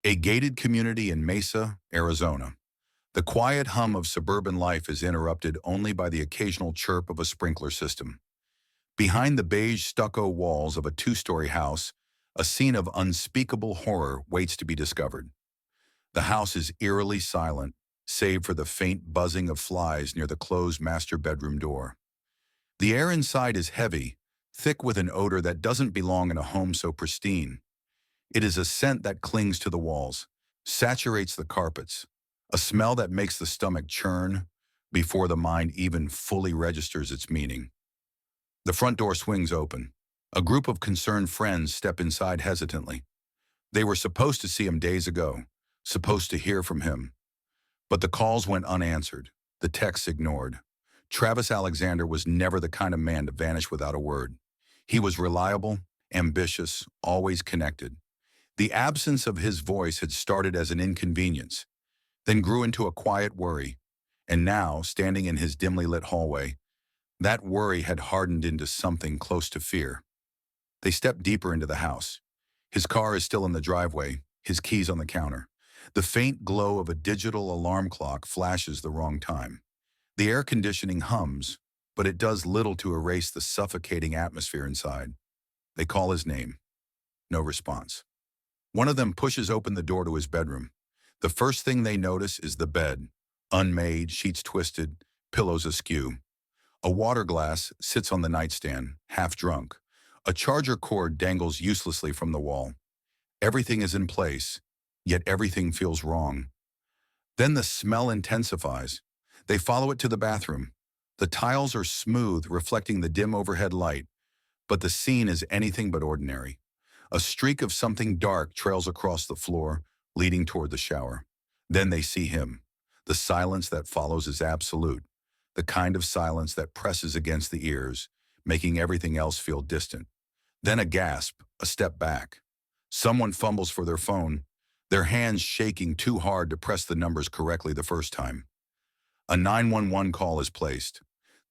A gated community in Mesa, Arizona. The quiet hum of suburban life is interrupted only by the occasional chirp of a sprinkler system. Behind the beige stucco walls of a two-story house, a scene of unspeakable horror waits to be discovered. The house is eerily silent, save for the faint buzzing of flies near the closed master bedroom door. The air inside is heavy, thick with an odor that doesn't belong in a home so pristine. It is a scent that clings to the walls, saturates the carpets, a smell that makes the stomach churn before the mind even fully registers its meaning. The front door swings open. A group of concerned friends step inside hesitantly. They were supposed to see him days ago, supposed to hear from him. But the calls went unanswered, the texts ignored. Travis Alexander was never the kind of man to vanish without a word. He was reliable, ambitious, always connected. The absence of his voice had started as an inconvenience, then grew into a quiet worry, and now, standing in his dimly lit hallway, that worry had hardened into something close to fear. They stepped deeper into the house. His car is still in the driveway, his keys on the counter. The faint glow of a digital alarm clock flashes the wrong time. The air conditioning hums, but it does little to erase the suffocating atmosphere inside. They call his name. No response. One of them pushes open the door to his bedroom. The first thing they notice is the bed, unmade, sheets twisted, pillows askew. A water glass sits on the nightstand, half drunk. A charger cord dangles uselessly from the wall. Everything is in place, yet everything feels wrong. Then the smell intensifies. They follow it to the bathroom. The tiles are smooth, reflecting the dim overhead light, but the scene is anything but ordinary. A streak of something dark trails across the floor, leading toward the shower. Then they see him. The silence that follows is absolute, the kind of silence that presses against the ears, making everything else feel distant. Then a gasp, a step back. Someone fumbles for their phone, their hands shaking too hard to press the numbers correctly the first time. A 911 call is placed.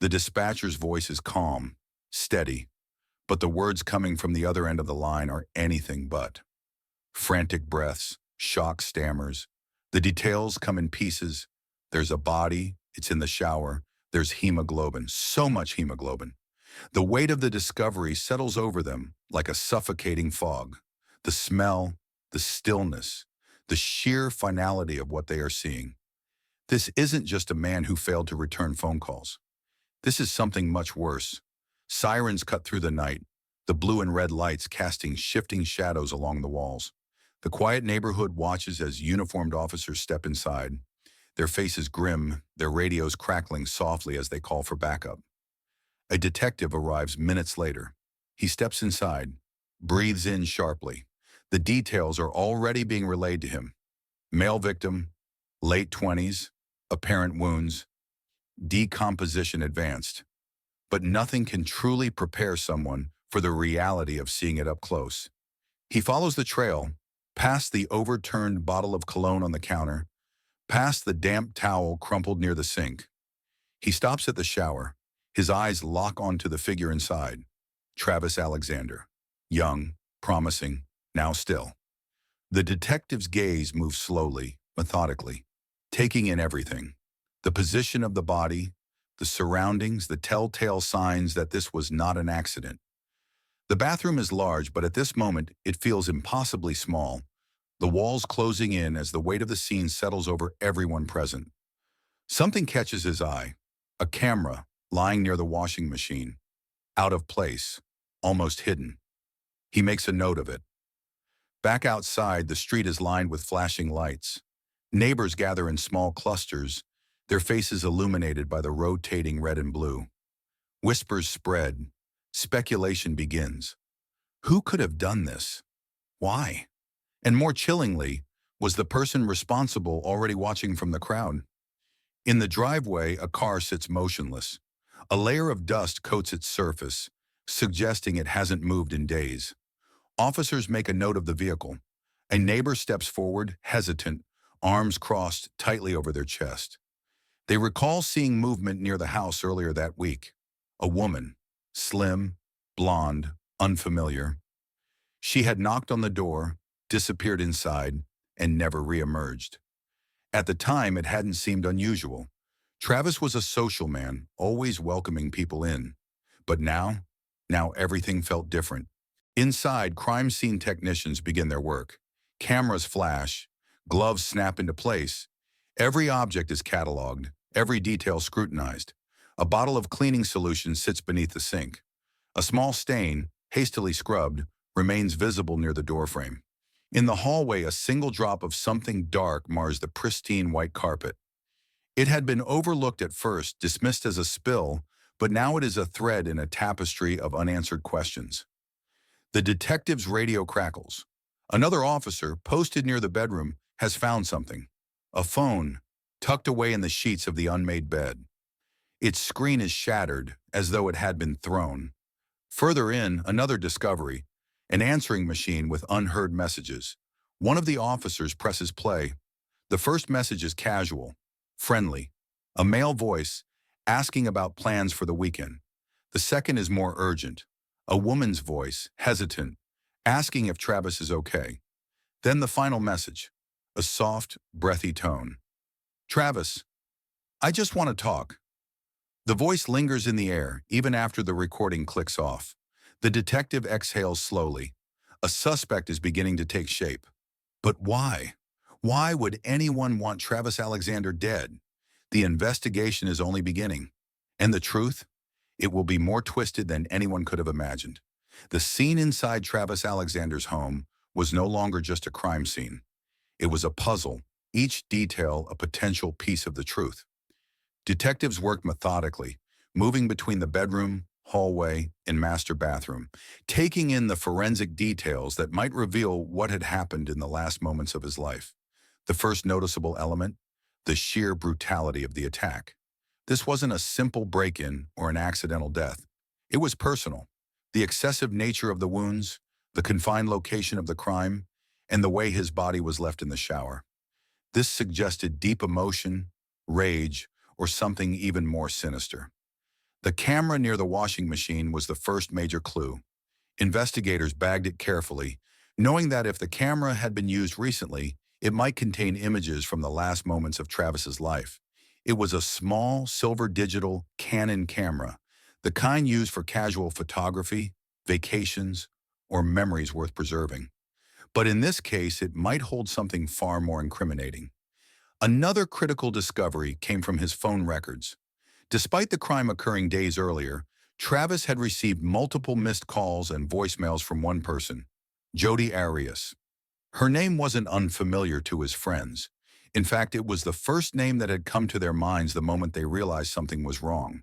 The dispatcher's voice is calm, steady, but the words coming from the other end of the line are anything but. Frantic breaths, shocked stammers. The details come in pieces. There's a body, it's in the shower. There's hemoglobin, so much hemoglobin. The weight of the discovery settles over them like a suffocating fog. The smell, the stillness, the sheer finality of what they are seeing. This isn't just a man who failed to return phone calls. This is something much worse. Sirens cut through the night, the blue and red lights casting shifting shadows along the walls. The quiet neighborhood watches as uniformed officers step inside, their faces grim, their radios crackling softly as they call for backup. A detective arrives minutes later. He steps inside, breathes in sharply. The details are already being relayed to him. Male victim, late 20s, apparent wounds, decomposition advanced. But nothing can truly prepare someone for the reality of seeing it up close. He follows the trail, past the overturned bottle of cologne on the counter, past the damp towel crumpled near the sink. He stops at the shower. His eyes lock onto the figure inside. Travis Alexander. Young, promising, now still. The detective's gaze moves slowly, methodically, taking in everything. The position of the body, the surroundings, the telltale signs that this was not an accident. The bathroom is large, but at this moment, it feels impossibly small, the walls closing in as the weight of the scene settles over everyone present. Something catches his eye, a camera lying near the washing machine, out of place, almost hidden. He makes a note of it. Back outside, the street is lined with flashing lights. Neighbors gather in small clusters, their faces illuminated by the rotating red and blue. Whispers spread. Speculation begins. Who could have done this? Why? And more chillingly, was the person responsible already watching from the crowd? In the driveway, a car sits motionless. A layer of dust coats its surface, suggesting it hasn't moved in days. Officers make a note of the vehicle. A neighbor steps forward, hesitant, arms crossed tightly over their chest. They recall seeing movement near the house earlier that week. A woman, slim, blonde, unfamiliar. She had knocked on the door, disappeared inside, and never re-emerged. At the time, it hadn't seemed unusual. Travis was a social man, always welcoming people in. But now everything felt different. Inside, crime scene technicians begin their work. Cameras flash, gloves snap into place. Every object is cataloged, every detail scrutinized. A bottle of cleaning solution sits beneath the sink. A small stain, hastily scrubbed, remains visible near the doorframe. In the hallway, a single drop of something dark mars the pristine white carpet. It had been overlooked at first, dismissed as a spill, but now it is a thread in a tapestry of unanswered questions. The detective's radio crackles. Another officer, posted near the bedroom, has found something. A phone, tucked away in the sheets of the unmade bed. Its screen is shattered, as though it had been thrown. Further in, another discovery, an answering machine with unheard messages. One of the officers presses play. The first message is casual, friendly, a male voice asking about plans for the weekend. The second is more urgent, a woman's voice, hesitant, asking if Travis is okay. Then the final message, a soft, breathy tone. Travis, I just want to talk. The voice lingers in the air, even after the recording clicks off. The detective exhales slowly. A suspect is beginning to take shape. But why? Why would anyone want Travis Alexander dead? The investigation is only beginning. And the truth? It will be more twisted than anyone could have imagined. The scene inside Travis Alexander's home was no longer just a crime scene. It was a puzzle, each detail a potential piece of the truth. Detectives worked methodically, moving between the bedroom, hallway, and master bathroom, taking in the forensic details that might reveal what had happened in the last moments of his life. The first noticeable element, the sheer brutality of the attack. This wasn't a simple break-in or an accidental death. It was personal. The excessive nature of the wounds, the confined location of the crime, and the way his body was left in the shower. This suggested deep emotion, rage, or something even more sinister. The camera near the washing machine was the first major clue. Investigators bagged it carefully, knowing that if the camera had been used recently, it might contain images from the last moments of Travis's life. It was a small, silver digital Canon camera, the kind used for casual photography, vacations, or memories worth preserving. But in this case, it might hold something far more incriminating. Another critical discovery came from his phone records. Despite the crime occurring days earlier, Travis had received multiple missed calls and voicemails from one person, Jodi Arias. Her name wasn't unfamiliar to his friends. In fact, it was the first name that had come to their minds the moment they realized something was wrong.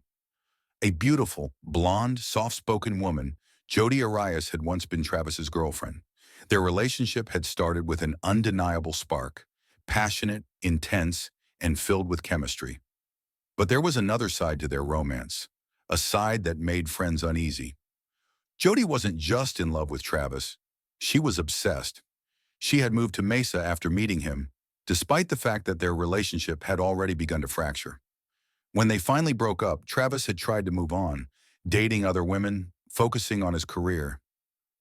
A beautiful, blonde, soft-spoken woman, Jodi Arias had once been Travis's girlfriend. Their relationship had started with an undeniable spark, passionate, intense, and filled with chemistry. But there was another side to their romance, a side that made friends uneasy. Jodi wasn't just in love with Travis. She was obsessed. She had moved to Mesa after meeting him, despite the fact that their relationship had already begun to fracture. When they finally broke up, Travis had tried to move on, dating other women, focusing on his career.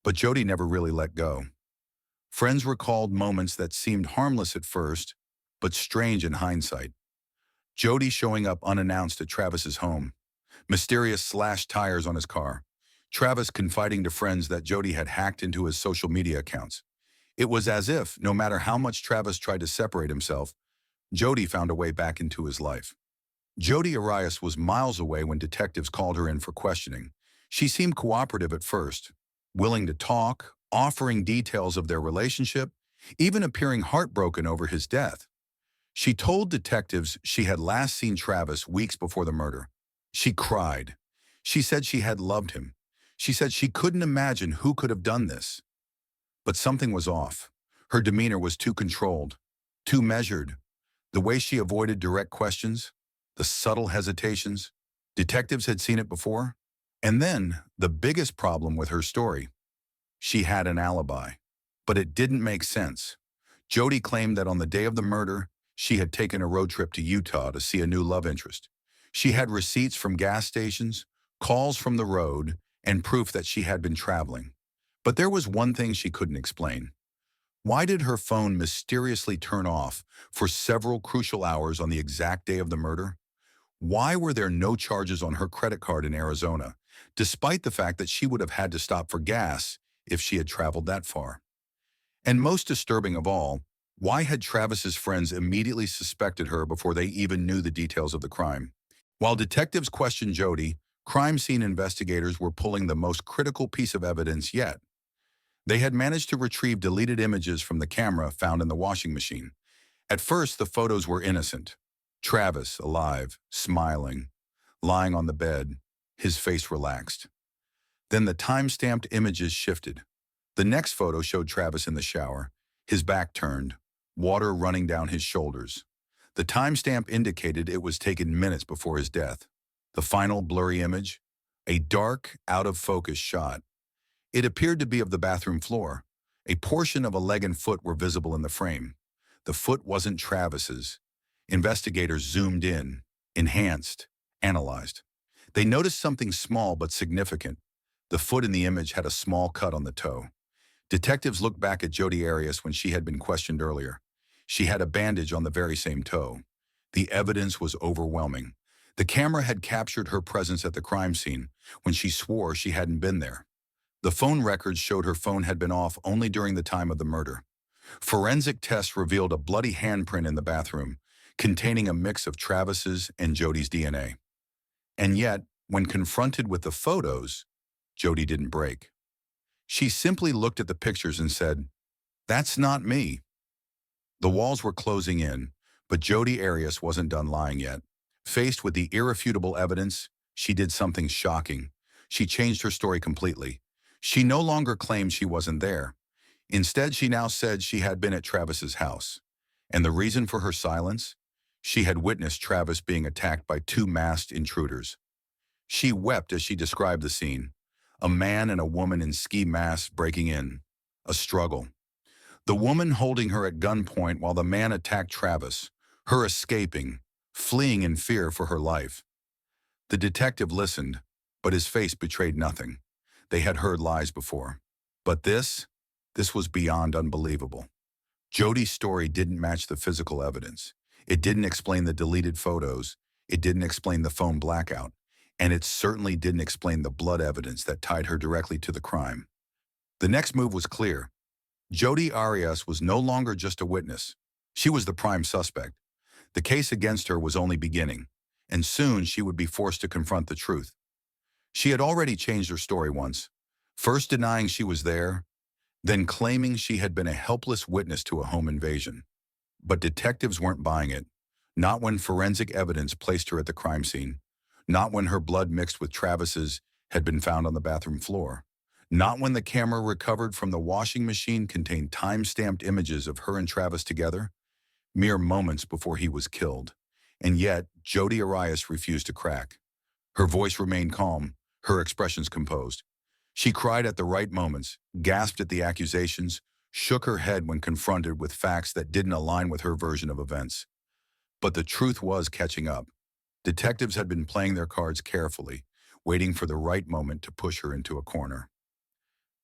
But Jodi never really let go. Friends recalled moments that seemed harmless at first, but strange in hindsight. Jodi showing up unannounced at Travis's home, mysterious slashed tires on his car, Travis confiding to friends that Jodi had hacked into his social media accounts. It was as if, no matter how much Travis tried to separate himself, Jodi found a way back into his life. Jodi Arias was miles away when detectives called her in for questioning. She seemed cooperative at first, willing to talk, offering details of their relationship, even appearing heartbroken over his death. She told detectives she had last seen Travis weeks before the murder. She cried. She said she had loved him. She said she couldn't imagine who could have done this. But something was off. Her demeanor was too controlled, too measured. The way she avoided direct questions, the subtle hesitations. Detectives had seen it before. And then, the biggest problem with her story. She had an alibi. But it didn't make sense. Jodi claimed that on the day of the murder, she had taken a road trip to Utah to see a new love interest. She had receipts from gas stations, calls from the road, and proof that she had been traveling. But there was one thing she couldn't explain. Why did her phone mysteriously turn off for several crucial hours on the exact day of the murder? Why were there no charges on her credit card in Arizona, despite the fact that she would have had to stop for gas if she had traveled that far? And most disturbing of all, why had Travis's friends immediately suspected her before they even knew the details of the crime? While detectives questioned Jodi, crime scene investigators were pulling the most critical piece of evidence yet. They had managed to retrieve deleted images from the camera found in the washing machine. At first, the photos were innocent. Travis, alive, smiling, lying on the bed, his face relaxed. Then the time-stamped images shifted. The next photo showed Travis in the shower, his back turned, water running down his shoulders. The timestamp indicated it was taken minutes before his death. The final blurry image, a dark, out-of-focus shot. It appeared to be of the bathroom floor. A portion of a leg and foot were visible in the frame. The foot wasn't Travis's. Investigators zoomed in, enhanced, analyzed. They noticed something small but significant. The foot in the image had a small cut on the toe. Detectives looked back at Jodi Arias when she had been questioned earlier. She had a bandage on the very same toe. The evidence was overwhelming. The camera had captured her presence at the crime scene when she swore she hadn't been there. The phone records showed her phone had been off only during the time of the murder. Forensic tests revealed a bloody handprint in the bathroom, containing a mix of Travis's and Jodi's DNA. And yet, when confronted with the photos, Jodi didn't break. She simply looked at the pictures and said, "That's not me." The walls were closing in, but Jodi Arias wasn't done lying yet. Faced with the irrefutable evidence, she did something shocking. She changed her story completely. She no longer claimed she wasn't there. Instead, she now said she had been at Travis's house. And the reason for her silence? She had witnessed Travis being attacked by two masked intruders. She wept as she described the scene. A man and a woman in ski masks breaking in. A struggle. The woman holding her at gunpoint while the man attacked Travis. Her escaping, fleeing in fear for her life. The detective listened, but his face betrayed nothing. They had heard lies before. But this was beyond unbelievable. Jodi's story didn't match the physical evidence. It didn't explain the deleted photos. It didn't explain the phone blackout. And it certainly didn't explain the blood evidence that tied her directly to the crime. The next move was clear. Jodi Arias was no longer just a witness. She was the prime suspect. The case against her was only beginning, and soon she would be forced to confront the truth. She had already changed her story once, first denying she was there, then claiming she had been a helpless witness to a home invasion. But detectives weren't buying it, not when forensic evidence placed her at the crime scene, not when her blood mixed with Travis's had been found on the bathroom floor, not when the camera recovered from the washing machine contained time-stamped images of her and Travis together, mere moments before he was killed. And yet, Jodi Arias refused to crack. Her voice remained calm, her expressions composed. She cried at the right moments, gasped at the accusations, shook her head when confronted with facts that didn't align with her version of events. But the truth was catching up. Detectives had been playing their cards carefully, waiting for the right moment to push her into a corner.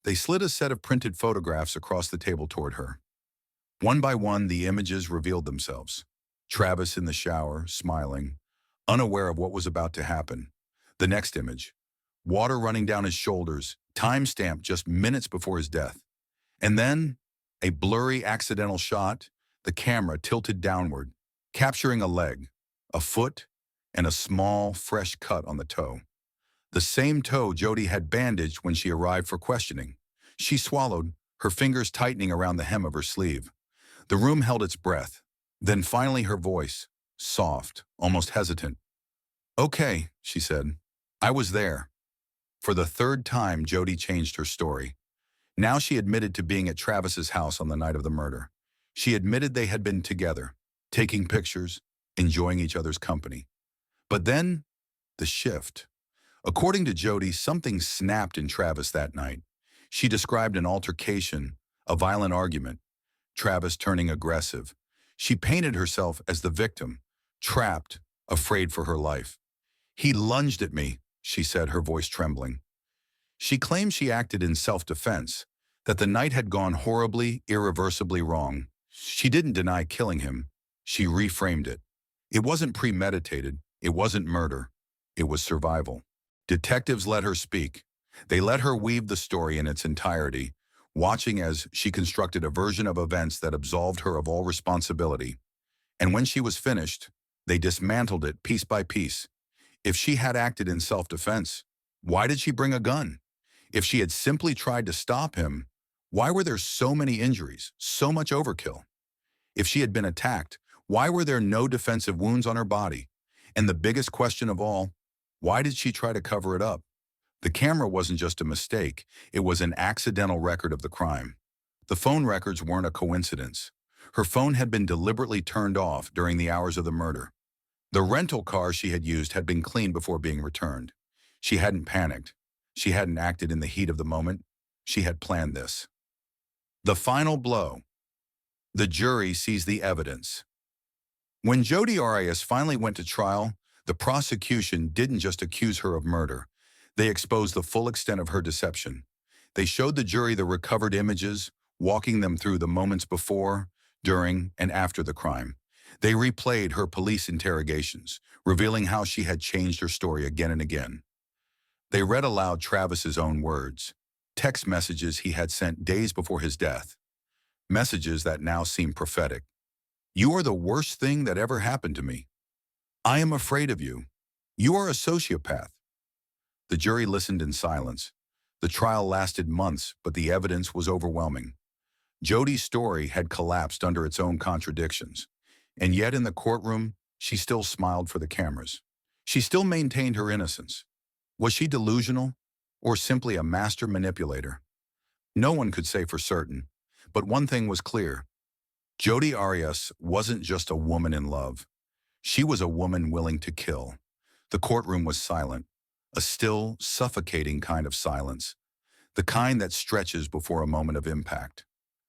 They slid a set of printed photographs across the table toward her. One by one, the images revealed themselves. Travis in the shower, smiling, unaware of what was about to happen. The next image, water running down his shoulders, time-stamped just minutes before his death. And then, a blurry accidental shot, the camera tilted downward, capturing a leg, a foot, and a small, fresh cut on the toe. The same toe Jodi had bandaged when she arrived for questioning. She swallowed, her fingers tightening around the hem of her sleeve. The room held its breath. Then finally her voice, soft, almost hesitant. "Okay," she said. "I was there." For the third time, Jodi changed her story. Now she admitted to being at Travis's house on the night of the murder. She admitted they had been together, taking pictures, enjoying each other's company. But then, the shift. According to Jodi, something snapped in Travis that night. She described an altercation, a violent argument, Travis turning aggressive. She painted herself as the victim, trapped, afraid for her life. "He lunged at me," she said, her voice trembling. She claimed she acted in self-defense, that the night had gone horribly, irreversibly wrong. She didn't deny killing him. She reframed it. It wasn't premeditated. It wasn't murder. It was survival. Detectives let her speak. They let her weave the story in its entirety, watching as she constructed a version of events that absolved her of all responsibility. And when she was finished, they dismantled it piece by piece. If she had acted in self-defense, why did she bring a gun? If she had simply tried to stop him, why were there so many injuries, so much overkill? If she had been attacked, why were there no defensive wounds on her body? And the biggest question of all, why did she try to cover it up? The camera wasn't just a mistake, it was an accidental record of the crime. The phone records weren't a coincidence. Her phone had been deliberately turned off during the hours of the murder. The rental car she had used had been cleaned before being returned. She hadn't panicked. She hadn't acted in the heat of the moment. She had planned this. The final blow. The jury sees the evidence. When Jodi Arias finally went to trial, the prosecution didn't just accuse her of murder. They exposed the full extent of her deception. They showed the jury the recovered images, walking them through the moments before, during, and after the crime. They replayed her police interrogations, revealing how she had changed her story again and again. They read aloud Travis's own words, text messages he had sent days before his death, messages that now seem prophetic. "You are the worst thing that ever happened to me. I am afraid of you. You are a sociopath." The jury listened in silence. The trial lasted months, but the evidence was overwhelming. Jodi's story had collapsed under its own contradictions. And yet in the courtroom, she still smiled for the cameras. She still maintained her innocence. Was she delusional, or simply a master manipulator? No one could say for certain, but one thing was clear. Jodi Arias wasn't just a woman in love. She was a woman willing to kill. The courtroom was silent, a still, suffocating kind of silence, the kind that stretches before a moment of impact.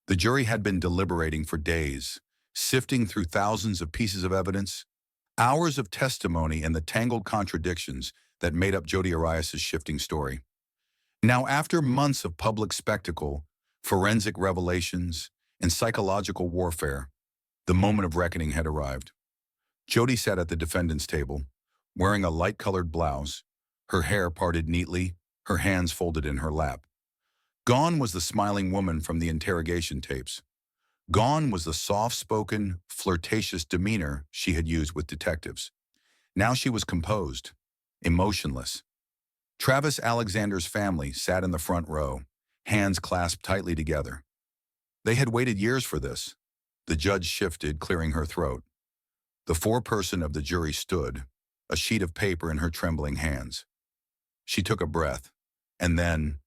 The jury had been deliberating for days, sifting through thousands of pieces of evidence, hours of testimony and the tangled contradictions that made up Jodi Arias' shifting story. Now, after months of public spectacle, forensic revelations, and psychological warfare, the moment of reckoning had arrived. Jodi sat at the defendant's table, wearing a light-colored blouse, her hair parted neatly, her hands folded in her lap. Gone was the smiling woman from the interrogation tapes. Gone was the soft-spoken, flirtatious demeanor she had used with detectives. Now she was composed, emotionless. Travis Alexander's family sat in the front row, hands clasped tightly together. They had waited years for this. The judge shifted, clearing her throat. The foreperson of the jury stood, a sheet of paper in her trembling hands. She took a breath, and then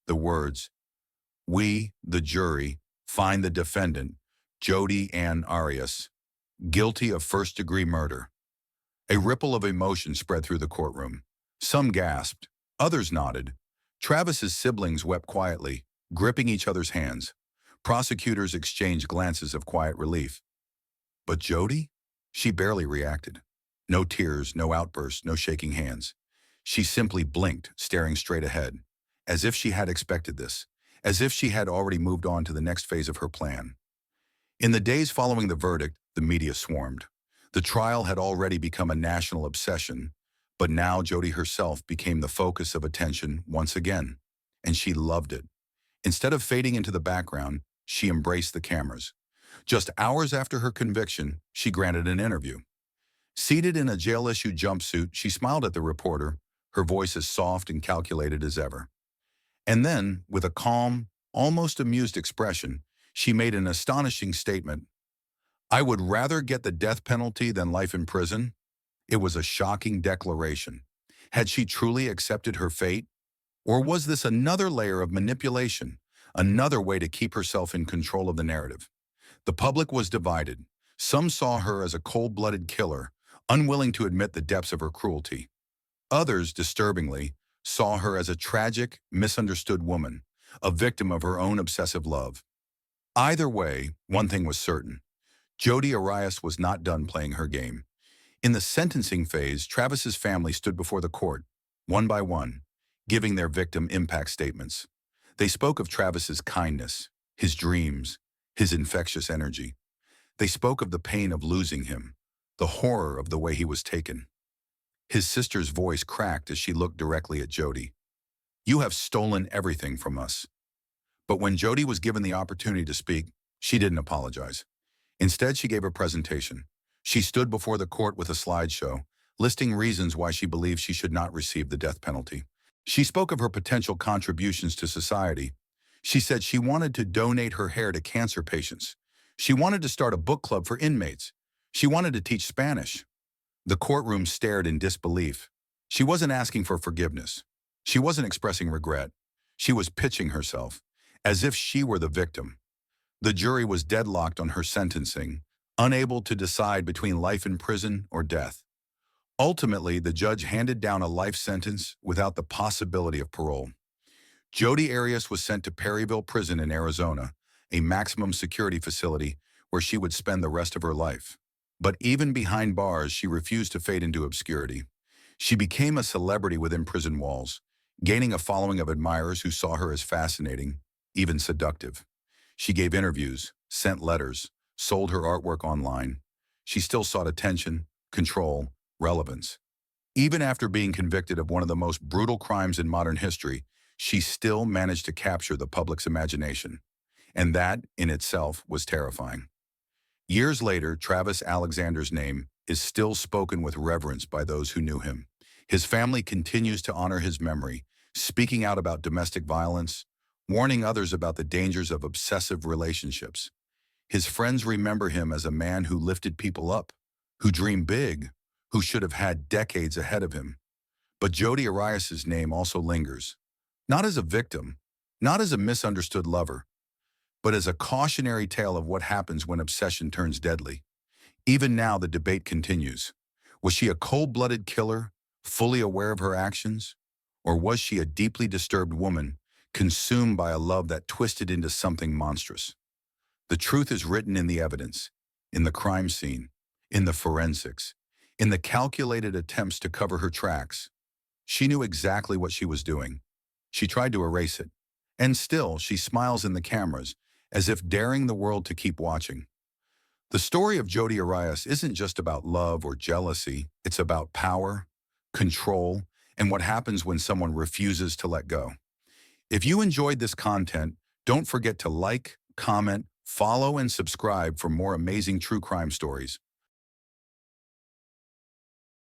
the words, "We, the jury, find the defendant, Jodi Ann Arias, guilty of first-degree murder." A ripple of emotion spread through the courtroom. Some gasped, others nodded. Travis's siblings wept quietly, gripping each other's hands. Prosecutors exchanged glances of quiet relief. But Jodi? She barely reacted. No tears, no outbursts, no shaking hands. She simply blinked, staring straight ahead, as if she had expected this, as if she had already moved on to the next phase of her plan. In the days following the verdict, the media swarmed. The trial had already become a national obsession, but now Jodi herself became the focus of attention once again, and she loved it. Instead of fading into the background, she embraced the cameras. Just hours after her conviction, she granted an interview. Seated in a jail-issued jumpsuit, she smiled at the reporter, her voice as soft and calculated as ever. And then, with a calm, almost amused expression, she made an astonishing statement. "I would rather get the death penalty than life in prison." It was a shocking declaration. Had she truly accepted her fate? Or was this another layer of manipulation, another way to keep herself in control of the narrative? The public was divided. Some saw her as a cold-blooded killer, unwilling to admit the depths of her cruelty. Others, disturbingly, saw her as a tragic, misunderstood woman, a victim of her own obsessive love. Either way, one thing was certain. Jodi Arias was not done playing her game. In the sentencing phase, Travis's family stood before the court, one by one, giving their victim impact statements. They spoke of Travis's kindness, his dreams, his infectious energy. They spoke of the pain of losing him, the horror of the way he was taken. His sister's voice cracked as she looked directly at Jodi. "You have stolen everything from us." But when Jodi was given the opportunity to speak, she didn't apologize. Instead, she gave a presentation. She stood before the court with a slideshow, listing reasons why she believed she should not receive the death penalty. She spoke of her potential contributions to society. She said she wanted to donate her hair to cancer patients. She wanted to start a book club for inmates. She wanted to teach Spanish. The courtroom stared in disbelief. She wasn't asking for forgiveness. She wasn't expressing regret. She was pitching herself, as if she were the victim. The jury was deadlocked on her sentencing, unable to decide between life in prison or death. Ultimately, the judge handed down a life sentence without the possibility of parole. Jodi Arias was sent to Perryville Prison in Arizona, a maximum security facility where she would spend the rest of her life. But even behind bars, she refused to fade into obscurity. She became a celebrity within prison walls, gaining a following of admirers who saw her as fascinating, even seductive. She gave interviews, sent letters, sold her artwork online. She still sought attention, control, relevance. Even after being convicted of one of the most brutal crimes in modern history, she still managed to capture the public's imagination. And that, in itself, was terrifying. Years later, Travis Alexander's name is still spoken with reverence by those who knew him. His family continues to honor his memory, speaking out about domestic violence, warning others about the dangers of obsessive relationships. His friends remember him as a man who lifted people up, who dreamed big, who should have had decades ahead of him. But Jodi Arias' name also lingers, not as a victim, not as a misunderstood lover, but as a cautionary tale of what happens when obsession turns deadly. Even now, the debate continues. Was she a cold-blooded killer, fully aware of her actions? Or was she a deeply disturbed woman, consumed by a love that twisted into something monstrous? The truth is written in the evidence, in the crime scene, in the forensics, in the calculated attempts to cover her tracks. She knew exactly what she was doing. She tried to erase it. And still, she smiles in the cameras, as if daring the world to keep watching. The story of Jodi Arias isn't just about love or jealousy. It's about power, control, and what happens when someone refuses to let go. If you enjoyed this content, don't forget to like, comment, follow, and subscribe for more amazing true crime stories.